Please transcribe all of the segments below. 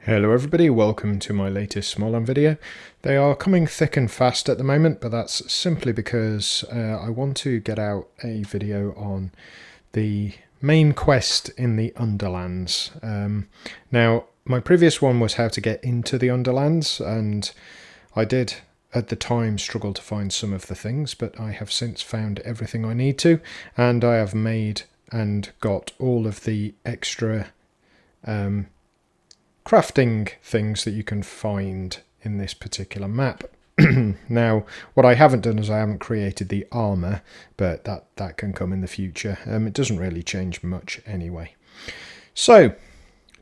Hello everybody, welcome to my latest Smalland video. They are coming thick and fast at the moment, but that's simply because I want to get out a video on the main quest in the Underlands. Now, my previous one was how to get into the Underlands, and I did at the time struggle to find some of the things, but I have since found everything I need to, and I have made and got all of the extra crafting things that you can find in this particular map. Now, what I haven't done is I haven't created the armor, but that can come in the future. It doesn't really change much anyway. So,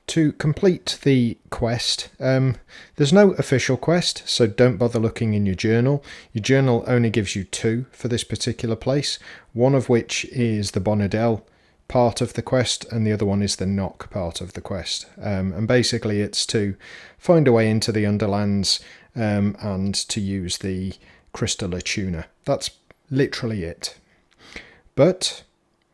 to complete the quest, there's no official quest, so don't bother looking in your journal. Your journal only gives you 2 for this particular place, one of which is the Bonadell part of the quest, and the other one is the knock part of the quest. And basically it's to find a way into the Underlands and to use the crystal tuner. That's literally it. But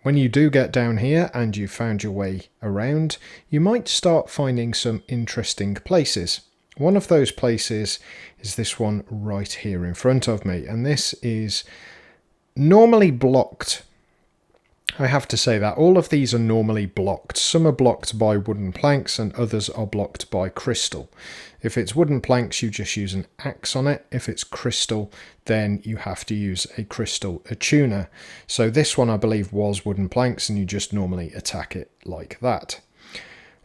when you do get down here and you've found your way around, you might start finding some interesting places. One of those places is this one right here in front of me, and this is normally blocked. I have to say that all of these are normally blocked. Some are blocked by wooden planks and others are blocked by crystal. If it's wooden planks, you just use an axe on it. If it's crystal, then you have to use a crystal tuner. So this one I believe was wooden planks, and you just normally attack it like that.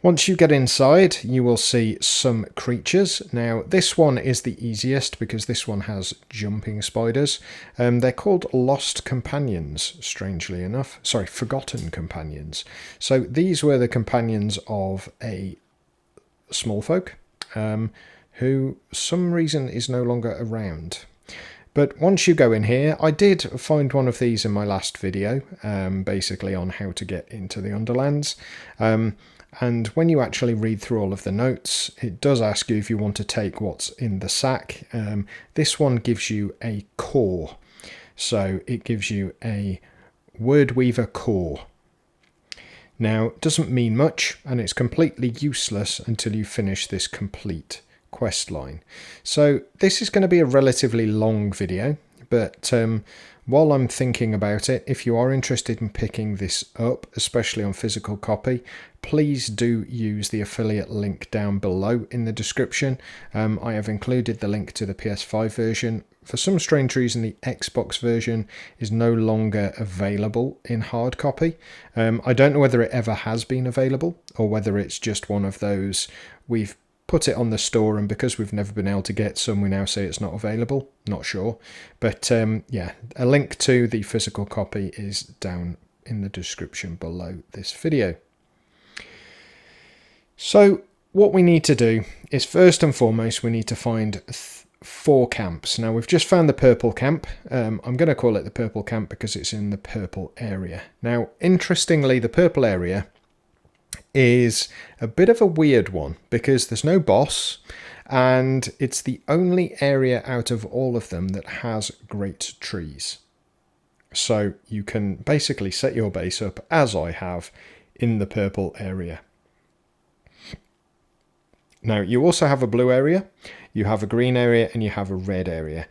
Once you get inside, you will see some creatures. Now, this one is the easiest because this one has jumping spiders. They're called Lost Companions, strangely enough. Sorry, Forgotten Companions. So these were the companions of a small folk who, for some reason, is no longer around. But once you go in here, I did find one of these in my last video, basically on how to get into the Underlands. And when you actually read through all of the notes, it does ask you if you want to take what's in the sack. This one gives you a core. So it gives you a Wyrdweaver core. Now, it doesn't mean much, and it's completely useless until you finish this complete quest line. So this is going to be a relatively long video, but while I'm thinking about it, if you are interested in picking this up, especially on physical copy, please do use the affiliate link down below in the description. I have included the link to the PS5 version. For some strange reason, the Xbox version is no longer available in hard copy. I don't know whether it ever has been available or whether it's just one of those we've put it on the store, and because we've never been able to get some, we now say it's not available. Not sure. But yeah, a link to the physical copy is down in the description below this video. So what we need to do is, first and foremost, we need to find 4 camps. Now, we've just found the purple camp. I'm going to call it the purple camp because it's in the purple area. Now, interestingly, the purple area is a bit of a weird one because there's no boss, and it's the only area out of all of them that has great trees. So you can basically set your base up, as I have, in the purple area. Now, you also have a blue area, you have a green area, and you have a red area.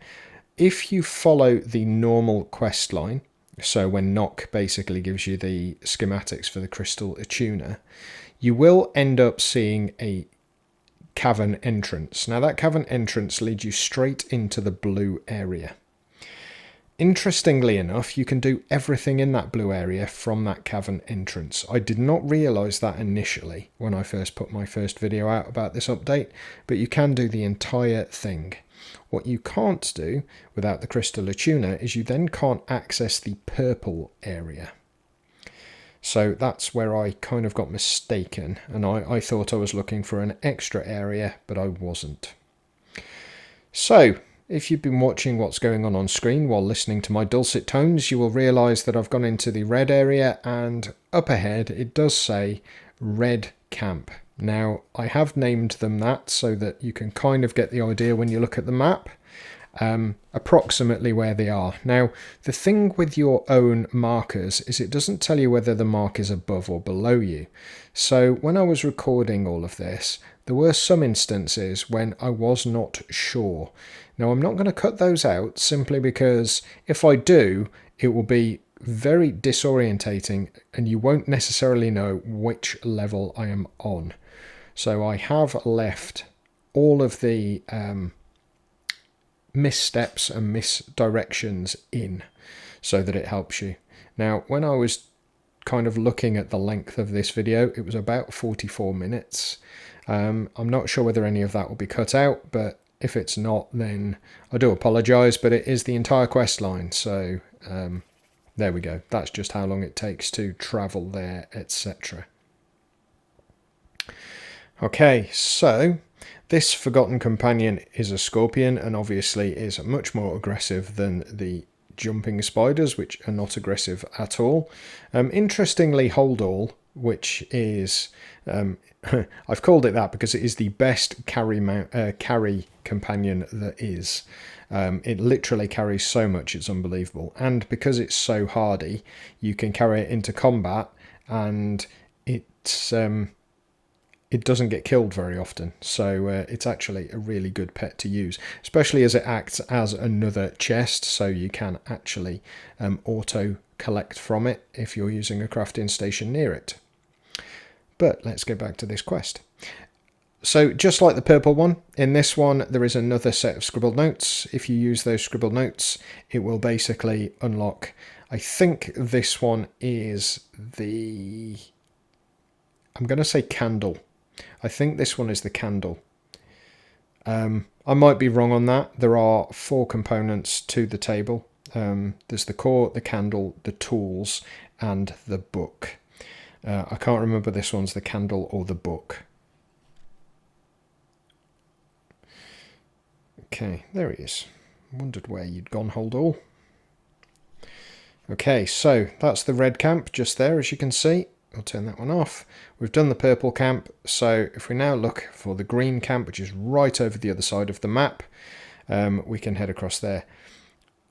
If you follow the normal quest line, so when Knock basically gives you the schematics for the crystal tuner, you will end up seeing a cavern entrance. Now, that cavern entrance leads you straight into the blue area. Interestingly enough, you can do everything in that blue area from that cavern entrance. I did not realise that initially when I first put my first video out about this update, but you can do the entire thing. What you can't do without the crystal tuner is you then can't access the purple area. So that's where I kind of got mistaken, and I thought I was looking for an extra area, but I wasn't. So, if you've been watching what's going on screen while listening to my dulcet tones, you will realise that I've gone into the red area, and up ahead it does say Red Camp. Now, I have named them that so that you can kind of get the idea when you look at the map. approximately where they are. Now, the thing with your own markers is it doesn't tell you whether the mark is above or below you. So when I was recording all of this, there were some instances when I was not sure. Now, I'm not going to cut those out simply because if I do, it will be very disorientating and you won't necessarily know which level I am on. So I have left all of the missteps and misdirections in so that it helps you. Now, when I was kind of looking at the length of this video, it was about 44 minutes. I'm not sure whether any of that will be cut out, but if it's not, then I do apologise, but it is the entire quest line. So there we go. That's just how long it takes to travel there, etc. Okay, so this Forgotten Companion is a scorpion and obviously is much more aggressive than the jumping spiders, which are not aggressive at all. Interestingly, Holdall, which is... I've called it that because it is the best carry companion there is. It literally carries so much, it's unbelievable. And because it's so hardy, you can carry it into combat and it doesn't get killed very often, so it's actually a really good pet to use, especially as it acts as another chest, so you can actually auto collect from it if you're using a crafting station near it. But let's go back to this quest. So just like the purple one, in this one there is another set of scribbled notes. If you use those scribbled notes, it will basically unlock, I think this one is the, I'm going to say candle. I think this one is the candle. I might be wrong on that. There are 4 components to the table. There's the core, the candle, the tools, and the book. I can't remember this one's the candle or the book. Okay, there he is. Wondered where you'd gone, Holdall. Okay, so that's the red camp just there, as you can see. I'll turn that one off. We've done the purple camp, so if we now look for the green camp, which is right over the other side of the map, we can head across there.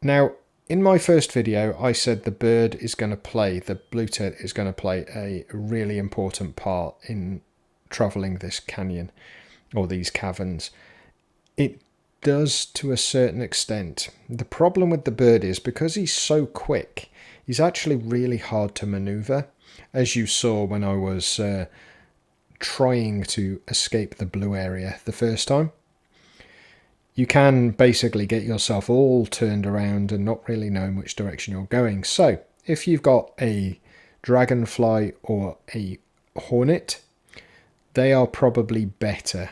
Now, in my first video, I said the bird is going to play, the blue tit is going to play a really important part in travelling this canyon, or these caverns. It does to a certain extent. The problem with the bird is, because he's so quick, he's actually really hard to manoeuvre. As you saw when I was trying to escape the blue area the first time. You can basically get yourself all turned around and not really knowing which direction you're going. So, if you've got a dragonfly or a hornet, they are probably better.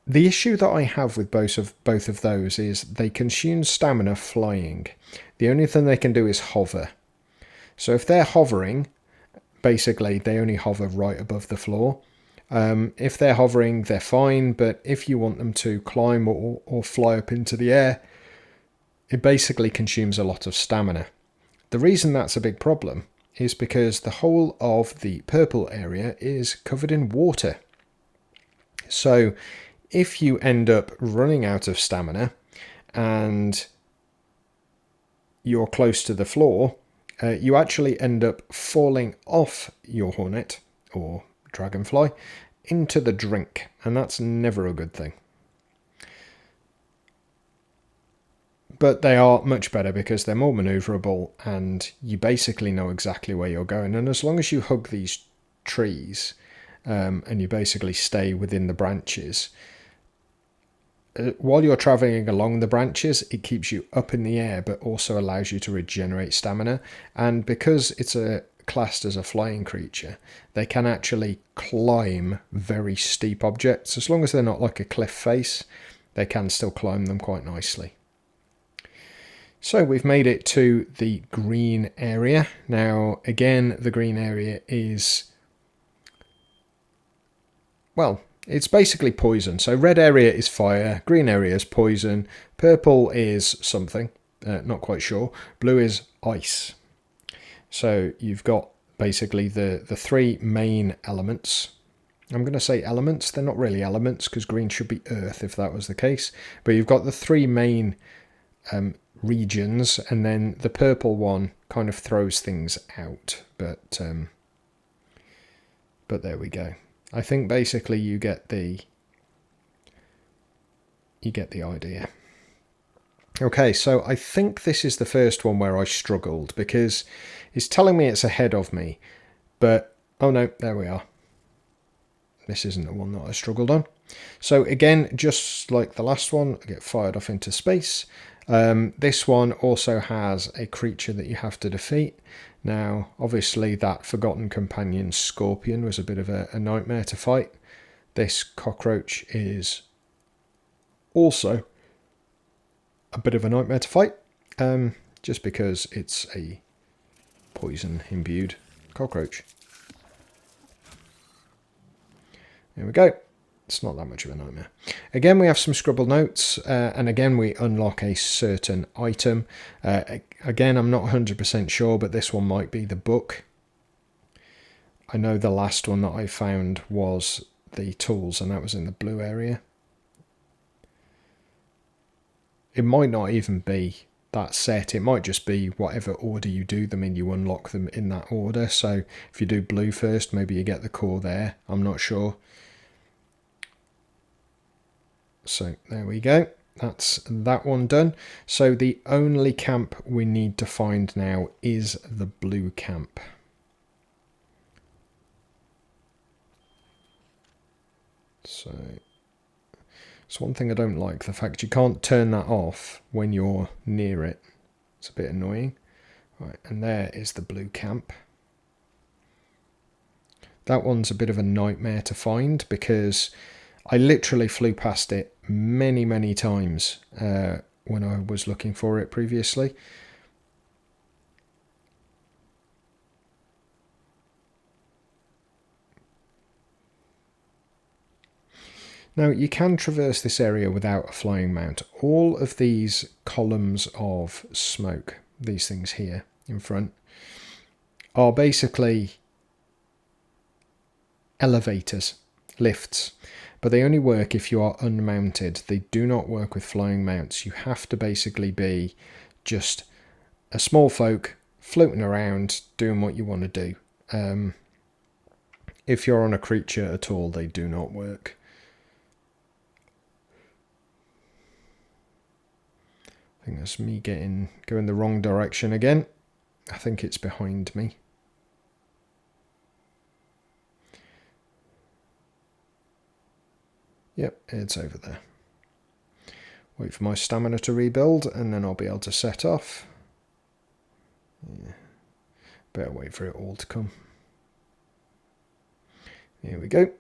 The issue that I have with both of those is they consume stamina flying. The only thing they can do is hover. So if they're hovering, basically they only hover right above the floor. If they're hovering, they're fine, but if you want them to climb or fly up into the air, it basically consumes a lot of stamina. The reason that's a big problem is because the whole of the purple area is covered in water. So if you end up running out of stamina and you're close to the floor, you actually end up falling off your hornet or dragonfly into the drink, and that's never a good thing. But they are much better because they're more manoeuvrable and you basically know exactly where you're going. And as long as you hug these trees and you basically stay within the branches, while you're travelling along the branches, it keeps you up in the air but also allows you to regenerate stamina. And because it's classed as a flying creature, they can actually climb very steep objects. As long as they're not like a cliff face, they can still climb them quite nicely. So we've made it to the green area. Now again, the green area is, well, it's basically poison. So red area is fire, green area is poison, purple is something, not quite sure, blue is ice. So you've got basically the 3 main elements. I'm going to say elements, they're not really elements because green should be earth if that was the case. But you've got the 3 main regions, and then the purple one kind of throws things out. But there we go. I think basically you get the idea. Okay, so I think this is the first one where I struggled, because it's telling me it's ahead of me, but oh no, there we are. This isn't the one that I struggled on. So again, just like the last one, I get fired off into space. This one also has a creature that you have to defeat. Now, obviously that Forgotten Companion Scorpion was a bit of a nightmare to fight. This cockroach is also a bit of a nightmare to fight, just because it's a poison-imbued cockroach. There we go. It's not that much of a nightmare. Again, we have some scribbled notes, and again we unlock a certain item. Again, I'm not 100% sure, but this one might be the book. I know the last one that I found was the tools, and that was in the blue area. It might not even be that set. It might just be whatever order you do them in, you unlock them in that order. So if you do blue first, maybe you get the core there. I'm not sure. So there we go. That's that one done. So the only camp we need to find now is the blue camp. So it's one thing I don't like, the fact you can't turn that off when you're near it. It's a bit annoying. Right, and there is the blue camp. That one's a bit of a nightmare to find, because I literally flew past it many times when I was looking for it previously. Now, you can traverse this area without a flying mount. All of these columns of smoke, these things here in front, are basically elevators, lifts, but they only work if you are unmounted. They do not work with flying mounts. You have to basically be just a small folk floating around doing what you want to do. If you're on a creature at all, they do not work. I think that's me going the wrong direction again. I think it's behind me. Yep, it's over there. Wait for my stamina to rebuild, and then I'll be able to set off. Yeah. Better wait for it all to come. Here we go.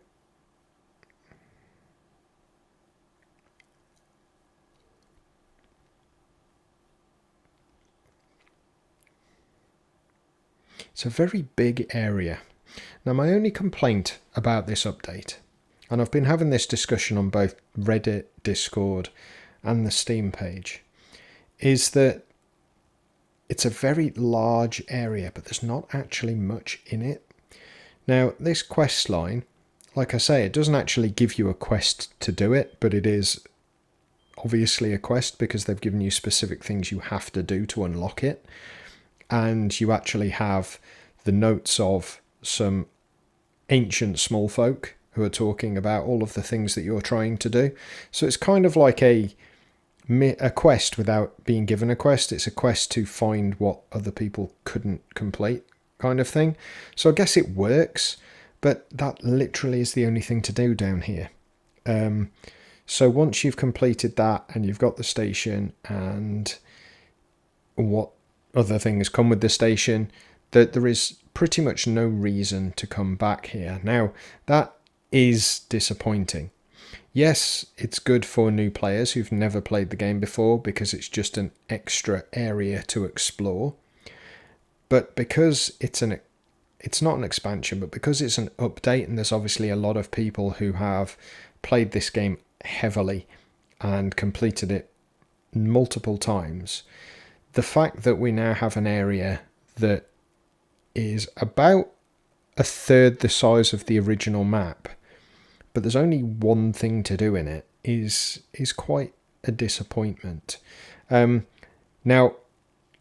It's a very big area. Now, my only complaint about this update, and I've been having this discussion on both Reddit, Discord, and the Steam page, is that it's a very large area, but there's not actually much in it. Now, this quest line, like I say, it doesn't actually give you a quest to do it, but it is obviously a quest because they've given you specific things you have to do to unlock it. And you actually have the notes of some ancient small folk who are talking about all of the things that you're trying to do. So it's kind of like a quest without being given a quest. It's a quest to find what other people couldn't complete, kind of thing. So I guess it works, but that literally is the only thing to do down here. So once you've completed that and you've got the station and what other things come with the station, that there is pretty much no reason to come back here. Now, that is disappointing. Yes, it's good for new players who've never played the game before because it's just an extra area to explore. But because it's not an expansion, but because it's an update, and there's obviously a lot of people who have played this game heavily and completed it multiple times, the fact that we now have an area that is about a third the size of the original map, but there's only one thing to do in it, is quite a disappointment. Now,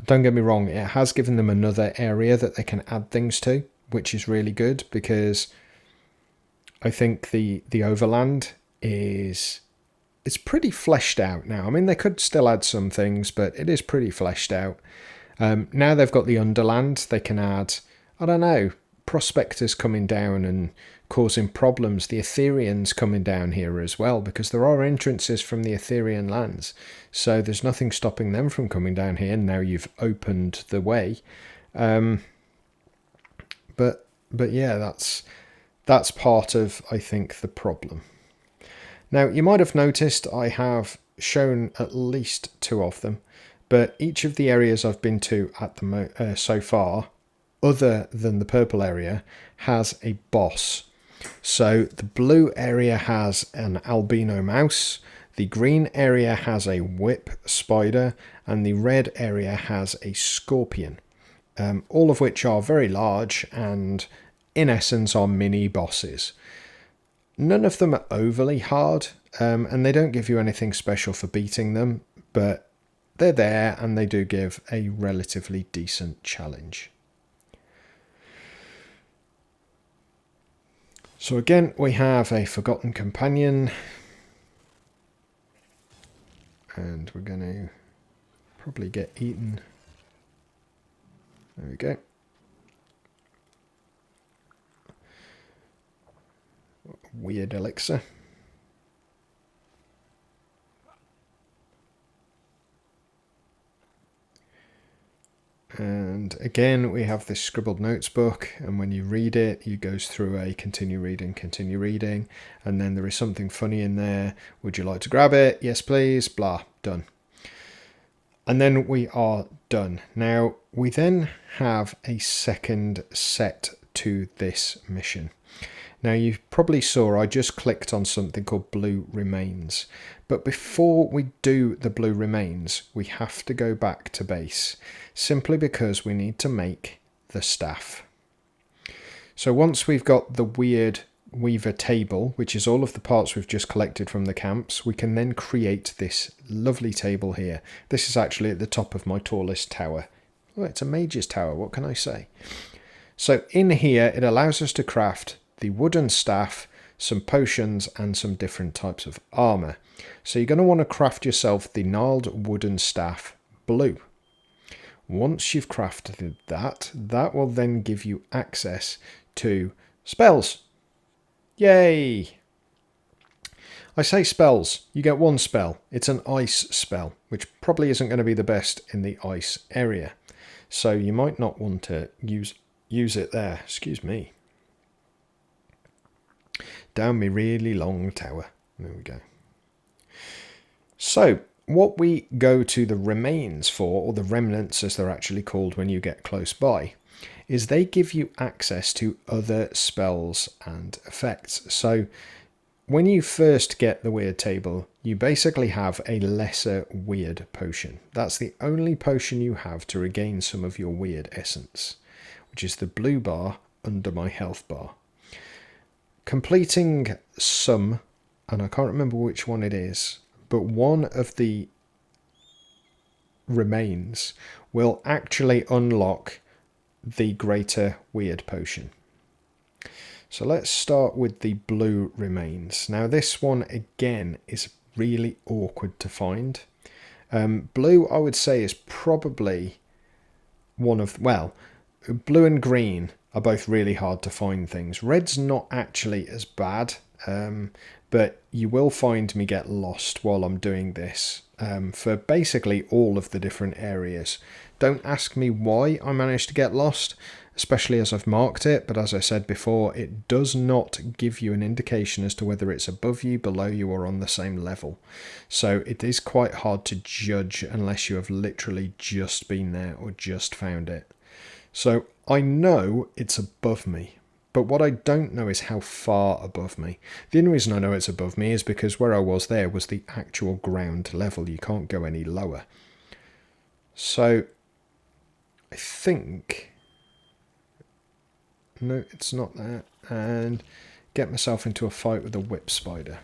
don't get me wrong, it has given them another area that they can add things to, which is really good, because I think the overland is, it's pretty fleshed out now. I mean, they could still add some things, but it is pretty fleshed out. Now they've got the underland, they can add, I don't know, prospectors coming down and causing problems. The Ethereans coming down here as well, because there are entrances from the Etherean lands. So there's nothing stopping them from coming down here. Now you've opened the way. But yeah, that's part of, I think, the problem. Now, you might have noticed I have shown at least 2 of them, but each of the areas I've been to at the so far, other than the purple area, has a boss. So the blue area has an albino mouse, the green area has a whip spider, and the red area has a scorpion, all of which are very large and in essence are mini bosses. None of them are overly hard, and they don't give you anything special for beating them, but they're there and they do give a relatively decent challenge. So again, we have a forgotten companion, and we're going to probably get eaten. There we go. Weird elixir. And again, we have this scribbled notes book, and when you read it, it goes through a continue reading, and then there is something funny in there. Would you like to grab it? Yes, please. Blah. Done. And then we are done. Now, we then have a second set to this mission. Now, you probably saw I just clicked on something called Blue Remains. But before we do the Blue Remains, we have to go back to base, simply because we need to make the staff. So once we've got the Wyrdweaver table, which is all of the parts we've just collected from the camps, we can then create this lovely table here. This is actually at the top of my tallest tower. Oh, it's a mage's tower, what can I say? So in here, it allows us to craft the wooden staff, some potions, and some different types of armor. So you're going to want to craft yourself the gnarled wooden staff blue. Once you've crafted that, that will then give you access to spells. Yay! I say spells. You get 1 spell. It's an ice spell, which probably isn't going to be the best in the ice area. So you might not want to use it there. Excuse me. Down me really long tower. There we go. So, what we go to the remains for, or the remnants as they're actually called when you get close by, is they give you access to other spells and effects. So, when you first get the Wyrd table, you basically have a lesser Wyrd potion. That's the only potion you have to regain some of your Wyrd essence, which is the blue bar under my health bar. Completing some, and I can't remember which one it is, but one of the remains will actually unlock the greater Wyrd potion. So let's start with the blue remains. Now this one again is really awkward to find. Blue, I would say, is probably one of, well, blue and green are both really hard to find things. Red's not actually as bad, but you will find me get lost while I'm doing this for basically all of the different areas. Don't ask me why I managed to get lost, especially as I've marked it, but as I said before, it does not give you an indication as to whether it's above you, below you, or on the same level. So it is quite hard to judge unless you have literally just been there or just found it. So I know it's above me, but what I don't know is how far above me. The only reason I know it's above me is because where I was there was the actual ground level. You can't go any lower. So I think, no, it's not that, and get myself into a fight with a whip spider.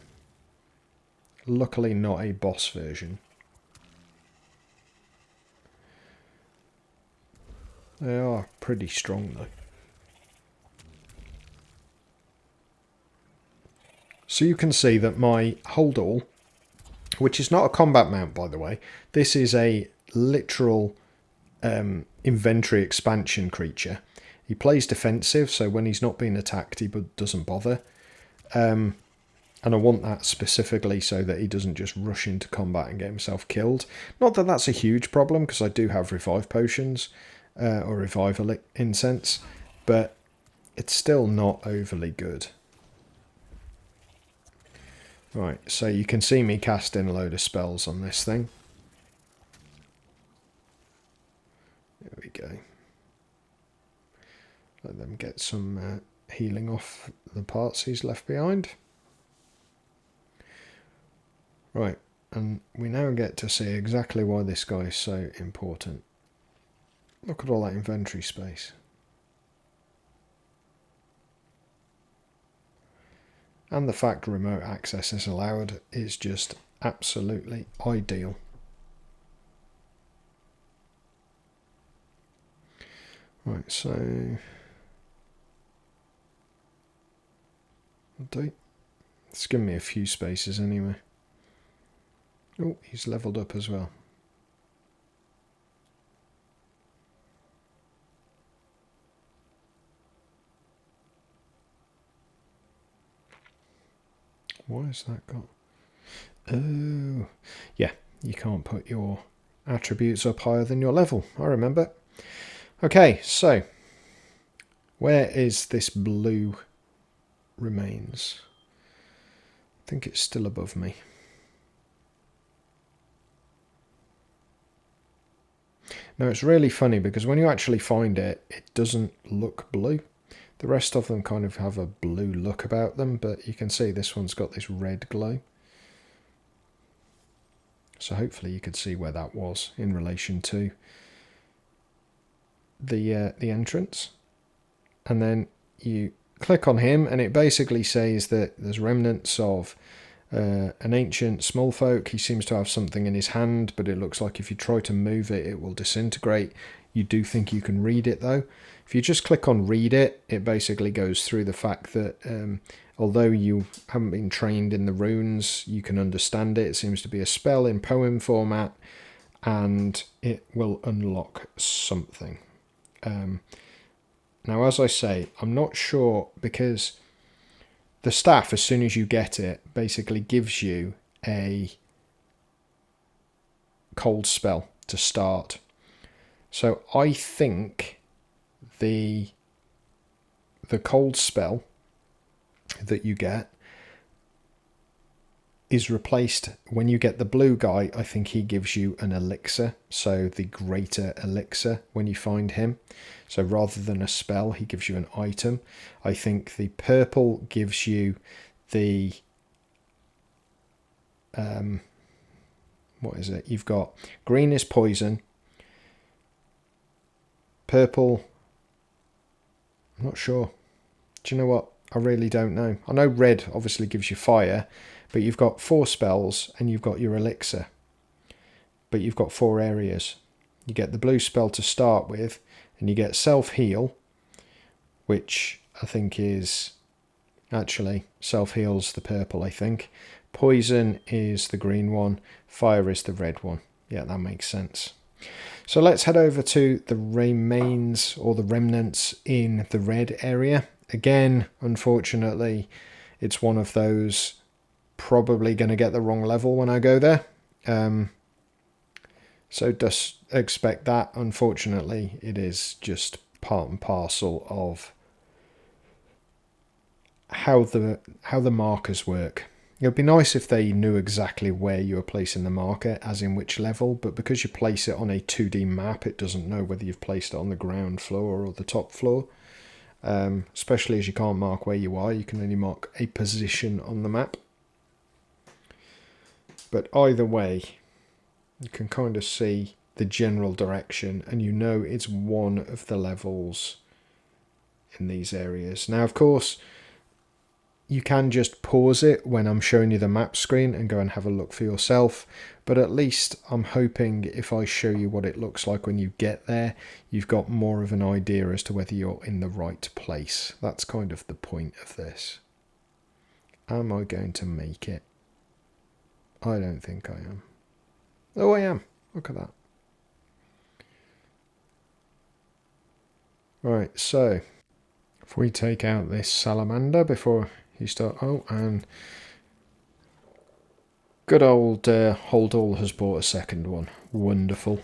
Luckily not a boss version. They are pretty strong though. So you can see that my Holdall, which is not a combat mount by the way, this is a literal inventory expansion creature. He plays defensive, so when he's not being attacked he doesn't bother. And I want that specifically so that he doesn't just rush into combat and get himself killed. Not that that's a huge problem, because I do have revive potions, or revival incense, but it's still not overly good. Right, so you can see me casting a load of spells on this thing. There we go. Let them get some healing off the parts he's left behind. Right, and we now get to see exactly why this guy is so important. Look at all that inventory space. And the fact remote access is allowed is just absolutely ideal. Right, so it's given me a few spaces anyway. Oh, he's leveled up as well. Why has that got... Oh, yeah, you can't put your attributes up higher than your level, I remember. Okay, so where is this blue remains? I think it's still above me. Now it's really funny because when you actually find it, it doesn't look blue. The rest of them kind of have a blue look about them, but you can see this one's got this red glow. So hopefully you could see where that was in relation to the entrance. And then you click on him and it basically says that there's remnants of an ancient small folk. He seems to have something in his hand, but it looks like if you try to move it, it will disintegrate. You do think you can read it though. If you just click on read it, it basically goes through the fact that although you haven't been trained in the runes, you can understand it. It seems to be a spell in poem format, and it will unlock something. Now, as I say, I'm not sure, because the staff, as soon as you get it, basically gives you a cold spell to start. So I think the cold spell that you get is replaced when you get the blue guy. I think he gives you an elixir, so the greater elixir when you find him. So rather than a spell, he gives you an item. I think the purple gives you the what is it? You've got green is poison, purple, I'm not sure. Do you know what? I really don't know. I know red obviously gives you fire, but you've got 4 spells and you've got your elixir. But you've got 4 areas. You get the blue spell to start with, and you get self-heal, which I think is... Actually, self-heal's the purple, I think. Poison is the green one. Fire is the red one. Yeah, that makes sense. So let's head over to the remains, or the remnants, in the red area. Again, unfortunately, it's one of those probably going to get the wrong level when I go there. So just expect that. Unfortunately, it is just part and parcel of how the markers work. It would be nice if they knew exactly where you are placing the marker, as in which level, but because you place it on a 2D map, it doesn't know whether you've placed it on the ground floor or the top floor. Especially as you can't mark where you are, you can only mark a position on the map. But either way, you can kind of see the general direction, and you know it's one of the levels in these areas. Now, of course, you can just pause it when I'm showing you the map screen and go and have a look for yourself. But at least I'm hoping if I show you what it looks like when you get there, you've got more of an idea as to whether you're in the right place. That's kind of the point of this. Am I going to make it? I don't think I am. Oh, I am. Look at that. Right, so if we take out this salamander before you start... Oh, and good old Holdall has bought a second one. Wonderful.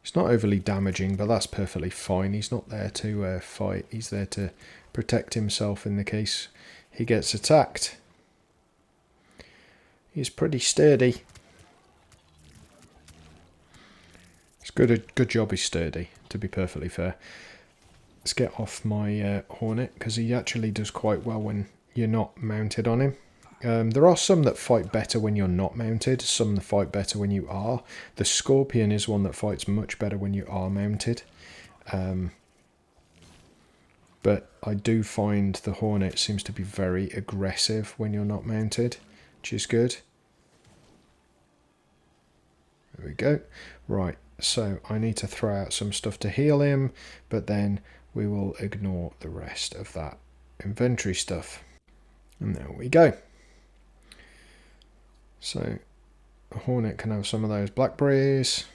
It's not overly damaging, but that's perfectly fine. He's not there to fight. He's there to protect himself in the case he gets attacked. He's pretty sturdy. It's good job he's sturdy, to be perfectly fair. Let's get off my Hornet, because he actually does quite well when you're not mounted on him. There are some that fight better when you're not mounted, some that fight better when you are. The Scorpion is one that fights much better when you are mounted. But I do find the Hornet seems to be very aggressive when you're not mounted, which is good. There we go. Right, so I need to throw out some stuff to heal him, but then we will ignore the rest of that inventory stuff. And there we go. So the Hornet can have some of those blackberries.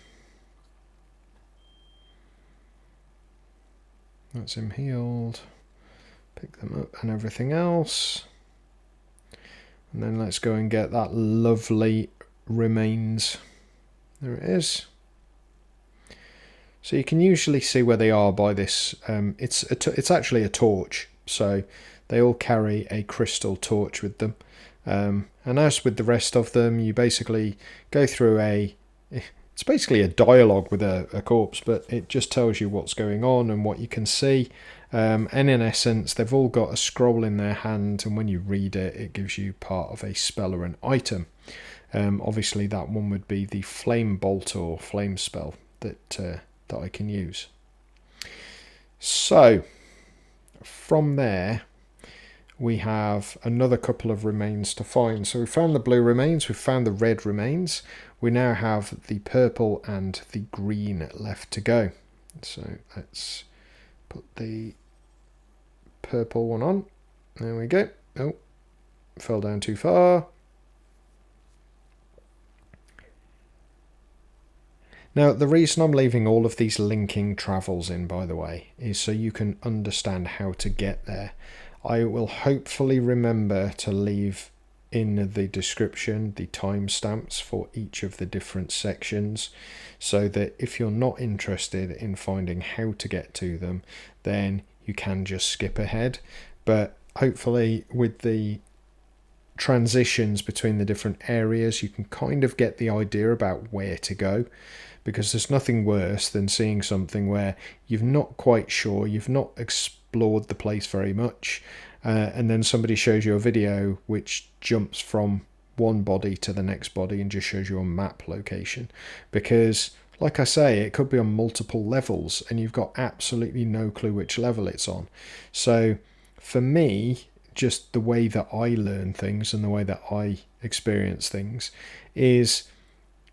That's him healed. Pick them up and everything else. And then let's go and get that lovely remains. There it is. So you can usually see where they are by this. It's actually a torch. So they all carry a crystal torch with them. And as with the rest of them, you basically go through it's basically a dialogue with a corpse, but it just tells you what's going on and what you can see. And in essence, they've all got a scroll in their hand, and when you read it, it gives you part of a spell or an item. Obviously, that one would be the flame bolt or flame spell that I can use. So, from there, we have another couple of remains to find. So we found the blue remains, we've found the red remains. We now have the purple and the green left to go. So let's put the purple one on. There we go. Oh, fell down too far. Now, the reason I'm leaving all of these linking travels in, by the way, is so you can understand how to get there. I will hopefully remember to leave in the description the timestamps for each of the different sections, so that if you're not interested in finding how to get to them, then you can just skip ahead. But hopefully with the transitions between the different areas, you can kind of get the idea about where to go. Because there's nothing worse than seeing something where you're not quite sure, you've not explored the place very much, and then somebody shows you a video which jumps from one body to the next body and just shows you a map location. Because, like I say, it could be on multiple levels and you've got absolutely no clue which level it's on. So, for me, just the way that I learn things and the way that I experience things is,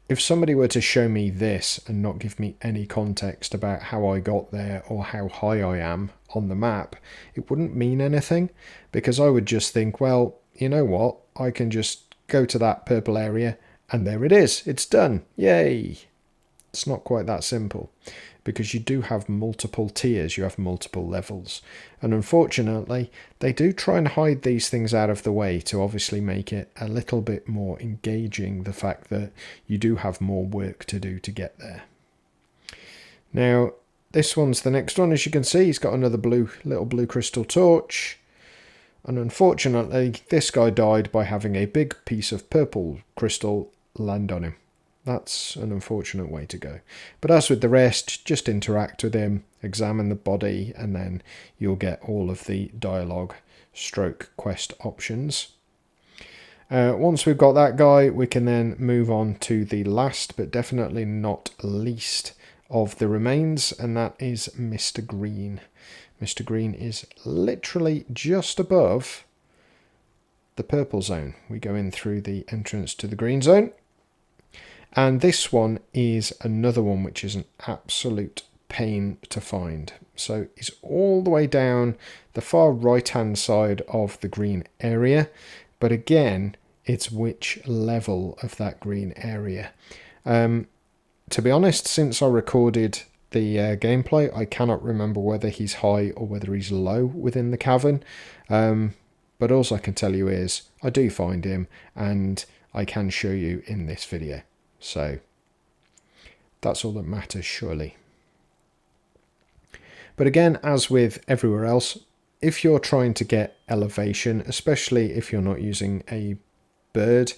if somebody were to show me this and not give me any context about how I got there or how high I am on the map, it wouldn't mean anything, because I would just think, well, you know what, I can just go to that purple area and there it is, it's done, yay. It's not quite that simple, because you do have multiple tiers, you have multiple levels, and unfortunately they do try and hide these things out of the way to obviously make it a little bit more engaging, the fact that you do have more work to do to get there. Now this one's the next one. As you can see, he's got another little blue crystal torch, and unfortunately this guy died by having a big piece of purple crystal land on him. That's an unfortunate way to go. But as with the rest, just interact with him, examine the body, and then you'll get all of the dialogue stroke quest options. Once we've got that guy, we can then move on to the last, but definitely not least, of the remains, and that is Mr. Green. Mr. Green is literally just above the purple zone. We go in through the entrance to the green zone. And this one is another one which is an absolute pain to find. So it's all the way down the far right hand side of the green area. But again, it's which level of that green area. To be honest, since I recorded the gameplay, I cannot remember whether he's high or whether he's low within the cavern. But all I can tell you is I do find him, and I can show you in this video. So that's all that matters, surely. But again, as with everywhere else, if you're trying to get elevation, especially if you're not using a bird,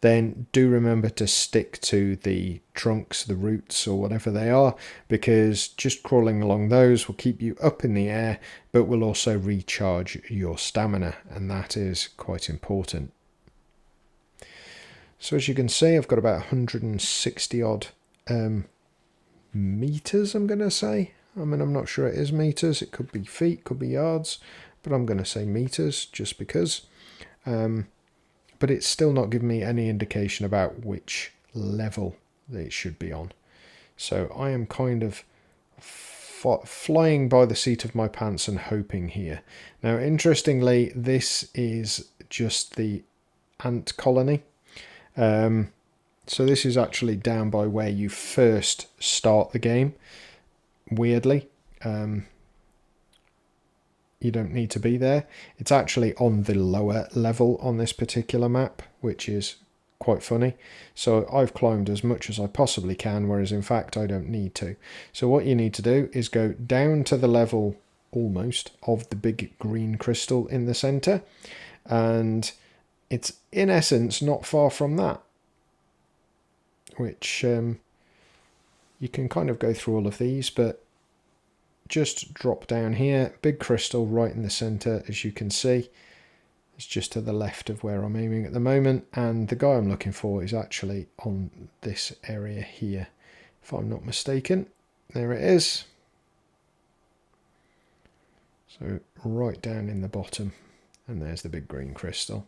then do remember to stick to the trunks, the roots, or whatever they are, because just crawling along those will keep you up in the air, but will also recharge your stamina, and that is quite important. So as you can see, I've got about 160 odd meters, I'm going to say. I mean, I'm not sure it is meters. It could be feet, could be yards, but I'm going to say meters just because. But it's still not giving me any indication about which level that it should be on. So I am kind of flying by the seat of my pants and hoping here. Now, interestingly, this is just the ant colony. So this is actually down by where you first start the game. Weirdly, you don't need to be there. It's actually on the lower level on this particular map, which is quite funny. So I've climbed as much as I possibly can, whereas in fact I don't need to. So what you need to do is go down to the level almost of the big green crystal in the center, and it's in essence not far from that, which you can kind of go through all of these, but just drop down here, big crystal right in the center, as you can see. It's just to the left of where I'm aiming at the moment, and the guy I'm looking for is actually on this area here, if I'm not mistaken. There it is. So right down in the bottom, and there's the big green crystal.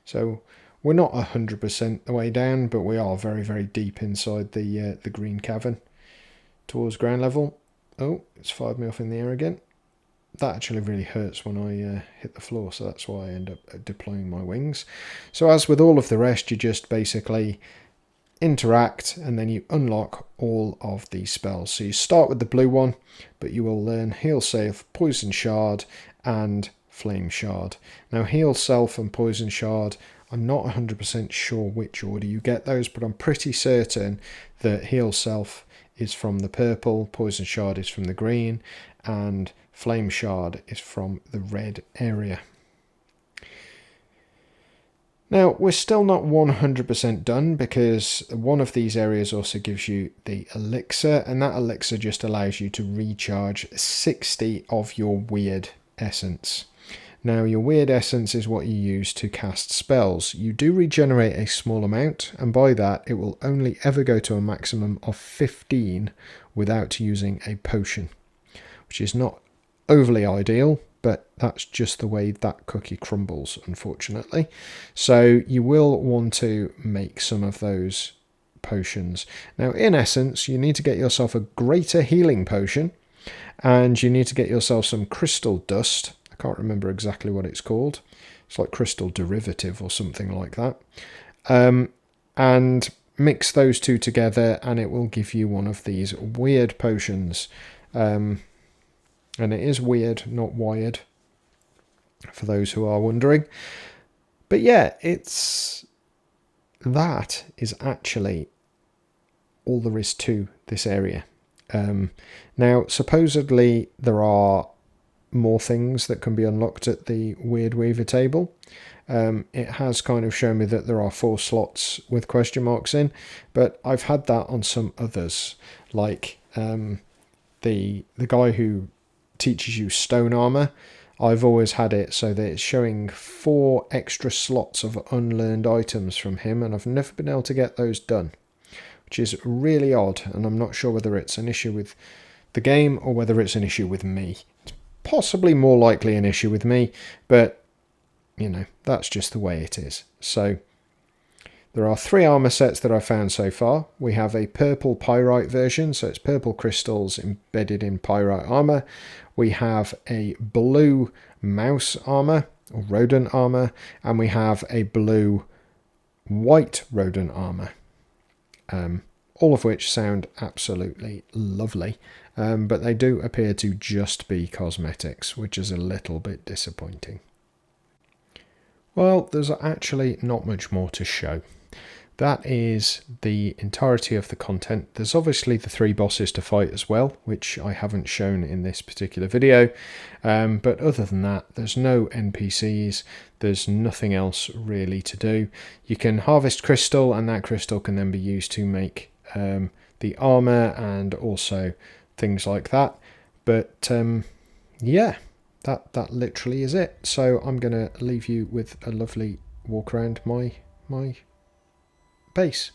So we're not 100% the way down, but we are very, very deep inside the green cavern towards ground level. Oh, it's fired me off in the air again. That actually really hurts when I hit the floor, so that's why I end up deploying my wings. So as with all of the rest, you just basically interact and then you unlock all of these spells. So you start with the blue one, but you will learn Heal Self, Poison Shard and Flame Shard. Now Heal Self and Poison Shard, I'm not 100% sure which order you get those, but I'm pretty certain that Heal Self is from the purple, Poison Shard is from the green, and Flame Shard is from the red area. Now, we're still not 100% done, because one of these areas also gives you the elixir, and that elixir just allows you to recharge 60 of your Wyrd essence. Now, your Wyrd essence is what you use to cast spells. You do regenerate a small amount, and by that it will only ever go to a maximum of 15 without using a potion, which is not overly ideal, but that's just the way that cookie crumbles, unfortunately. So you will want to make some of those potions. Now, in essence, you need to get yourself a greater healing potion, and you need to get yourself some crystal dust. I can't remember exactly what it's called. It's like crystal derivative or something like that. And mix those two together and it will give you one of these Wyrd potions. And it is Wyrd, not wired, for those who are wondering. But yeah, that is actually all there is to this area. Now, supposedly there are more things that can be unlocked at the Wyrdweaver table. It has kind of shown me that there are 4 slots with question marks in, but I've had that on some others, like the guy who teaches you stone armor. I've always had it so that it's showing 4 extra slots of unlearned items from him, and I've never been able to get those done, which is really odd, and I'm not sure whether it's an issue with the game or whether it's an issue with me. It's possibly more likely an issue with me, but you know, that's just the way it is. So there are 3 armor sets that I've found so far. We have a purple pyrite version, so it's purple crystals embedded in pyrite armor. We have a blue mouse armor, or rodent armor, and we have a blue white rodent armor. All of which sound absolutely lovely, but they do appear to just be cosmetics, which is a little bit disappointing. Well, there's actually not much more to show. That is the entirety of the content. There's obviously the 3 bosses to fight as well, which I haven't shown in this particular video. But other than that, there's no NPCs. There's nothing else really to do. You can harvest crystal, and that crystal can then be used to make the armor and also things like that. But yeah, that literally is it. So I'm going to leave you with a lovely walk around my base.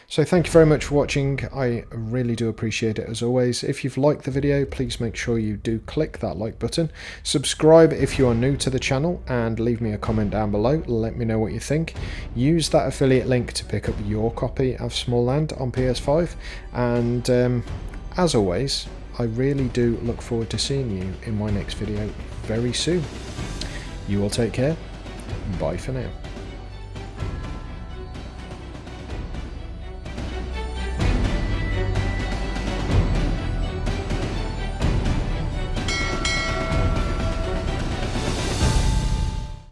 So thank you very much for watching. I really do appreciate it as always. If you've liked the video, please make sure you do click that like button. Subscribe if you are new to the channel, and leave me a comment down below. Let me know what you think. Use that affiliate link to pick up your copy of Smalland on PS5. And as always, I really do look forward to seeing you in my next video very soon. You all take care. Bye for now.